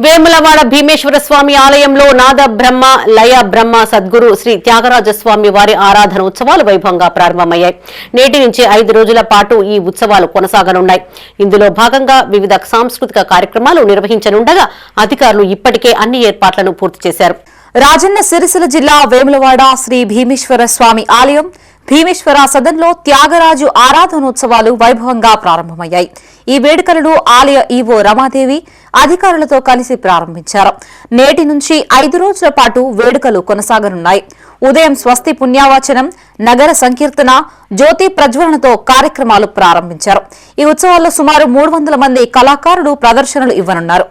వేములవాడ భీమేశ్వర స్వామి ఆలయంలో నాద బ్రహ్మ లయ బ్రహ్మ సద్గురు శ్రీ త్యాగరాజస్వామి వారి ఆరాధన ఉత్సవాలు వైభవంగా ప్రారంభమయ్యాయి. నేటి నుంచి 5 రోజుల పాటు ఈ ఉత్సవాలు కొనసాగనున్నాయి. ఇందులో భాగంగా వివిధ సాంస్కృతిక కార్యక్రమాలు నిర్వహించనుండగా అధికారులు ఇప్పటికే అన్ని ఏర్పాట్లను పూర్తి చేశారు. రాజన్న సిరిసిల్ల జిల్లా వేములవాడ శ్రీ భీమేశ్వర స్వామి ఆలయం భీమేశ్వర సదన్లో త్యాగరాజు ఆరాధనోత్సవాలు వైభవంగా ప్రారంభమయ్యాయి. ఈ వేడుకలను ఆలయ ఈవో రమాదేవి అధికారులతో కలిసి ప్రారంభించారు. నేటి నుంచి 5 రోజుల పాటు వేడుకలు కొనసాగనున్నాయి. ఉదయం స్వస్తి పుణ్యావచనం, నగర సంకీర్తన, జ్యోతి ప్రజ్వలనతో కార్యక్రమాలు ప్రారంభించారు. ఈ ఉత్సవాల్లో సుమారు 300 మంది కళాకారులు ప్రదర్శనలు ఇవ్వనున్నారు.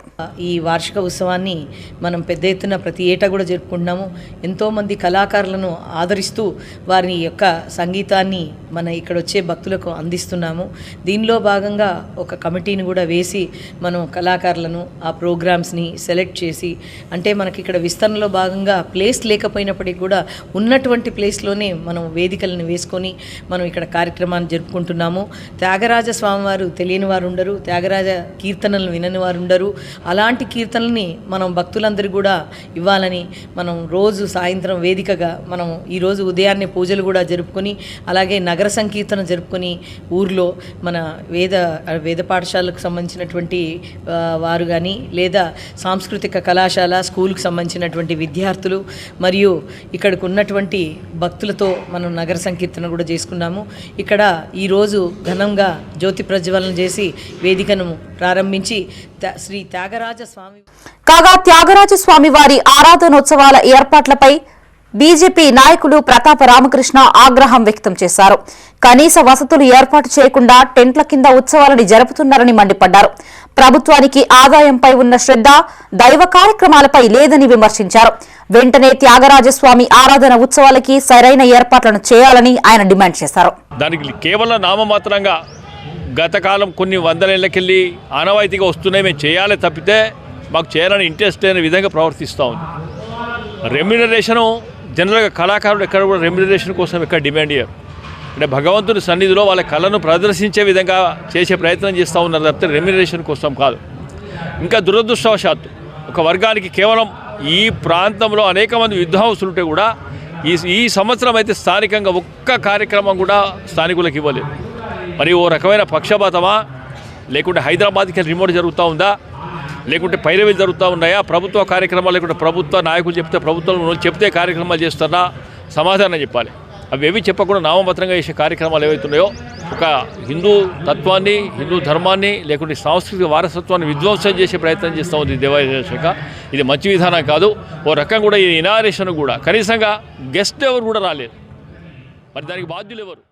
ఈ వార్షిక ఉత్సవాన్ని మనం పెద్ద ఎత్తున ప్రతి ఏటా కూడా జరుపుకుంటున్నాము. ఎంతోమంది కళాకారులను ఆదరిస్తూ వారి యొక్క సంగీతాన్ని మన ఇక్కడ వచ్చే భక్తులకు అందిస్తున్నాము. దీనిలో భాగంగా ఒక కమిటీని కూడా వేసి మనం కళాకారులను ఆ ప్రోగ్రామ్స్ని సెలెక్ట్ చేసి, అంటే మనకి ఇక్కడ విస్తరణలో భాగంగా ప్లేస్ లేకపోయినప్పటికీ కూడా ఉన్నటువంటి ప్లేస్లోనే మనం వేదికలను వేసుకొని మనం ఇక్కడ కార్యక్రమాన్ని జరుపుకుంటున్నాము. త్యాగరాజ స్వామివారు తెలియని వారు ఉండరు, త్యాగరాజ కీర్తనలను వినని వారు ఉండరు. అలాంటి కీర్తనల్ని మనం భక్తులందరూ కూడా ఇవ్వాలని మనం రోజు సాయంత్రం వేదికగా మనం ఈరోజు ఉదయాన్నే పూజలు కూడా జరుపుకొని, అలాగే నగర సంకీర్తన జరుపుకొని ఊర్లో మన వేద పాఠశాలకు సంబంధించినటువంటి వారు కానీ, లేదా సాంస్కృతిక కళాశాల స్కూల్కి సంబంధించినటువంటి విద్యార్థులు మరియు ఇక్కడికి ఉన్నటువంటి భక్తులతో మనం నగర సంకీర్తన కూడా చేసుకున్నాము. ఇక్కడ ఈరోజు ఘనంగా జ్యోతి ప్రజ్వలన చేసి వేదికను ప్రారంభించి శ్రీ త్యాగరాజ స్వామి కాగా త్యాగరాజ స్వామి వారి ఆరాధనోత్సవాల ఏర్పాట్లపై బీజేపీ నాయకులు ప్రతాప రామకృష్ణ ఆగ్రహం వ్యక్తం చేశారు. కనీస వసతులు ఏర్పాటు చేయకుండా టెంట్ల కింద ఉత్సవాలను జరుపుతున్నారని మండిపడ్డారు. ప్రభుత్వానికి ఆదాయంపై ఉన్న శ్రద్ధ దైవ కార్యక్రమాలపై లేదని విమర్శించారు. వెంటనే త్యాగరాజస్వామి ఆరాధన ఉత్సవాలకి సరైన ఏర్పాట్లను చేయాలని ఆయన డిమాండ్ చేశారు. దానికి కేవలం నామమాత్రంగా గతకాలం కొన్ని వందలేళ్లకెళ్ళి ఆనవాయితీగా వస్తున్నాయి, మేము చేయాలి తప్పితే మాకు చేయాలని ఇంట్రెస్ట్ లేని విధంగా ప్రవర్తిస్తూ ఉంది. రెమ్యునరేషను జనరల్గా కళాకారులు ఎక్కడ కూడా రెమ్యునరేషన్ కోసం ఎక్కడ డిమాండ్ చేయరు. అంటే భగవంతుని సన్నిధిలో వాళ్ళ కళను ప్రదర్శించే విధంగా చేసే ప్రయత్నం చేస్తూ ఉన్నారు తప్పితే రెమ్యునరేషన్ కోసం కాదు. ఇంకా దురదృష్టవశాత్తు ఒక వర్గానికి కేవలం ఈ ప్రాంతంలో అనేక మంది విద్వాంసులు ఉంటే కూడా ఈ సంవత్సరం అయితే స్థానికంగా ఒక్క కార్యక్రమం కూడా స్థానికులకు ఇవ్వలేదు. మరి ఓ రకమైన పక్షపాతమా, లేకుంటే హైదరాబాద్కి రిమోట్ జరుగుతూ ఉందా, లేకుంటే పైరవీలు జరుగుతూ ఉన్నాయా, ప్రభుత్వ కార్యక్రమాలు లేకుంటే ప్రభుత్వ నాయకులు చెప్తే ప్రభుత్వం చెప్తే కార్యక్రమాలు చేస్తున్నా సమాధానం చెప్పాలి. అవి ఏవి చెప్పకుండా నామమాత్రంగా చేసే కార్యక్రమాలు ఏవైతున్నాయో ఒక హిందూ తత్వాన్ని, హిందూ ధర్మాన్ని లేకుంటే సాంస్కృతిక వారసత్వాన్ని విధ్వంసం చేసే ప్రయత్నం చేస్తూ ఉంది దేవాదాయ శాఖ. ఇది మంచి విధానం కాదు. ఓ రకం కూడా ఈ ఇనారేషన్ కూడా కనీసంగా గెస్ట్ ఎవరు కూడా రాలేదు. మరి దానికి బాధ్యులు ఎవరు?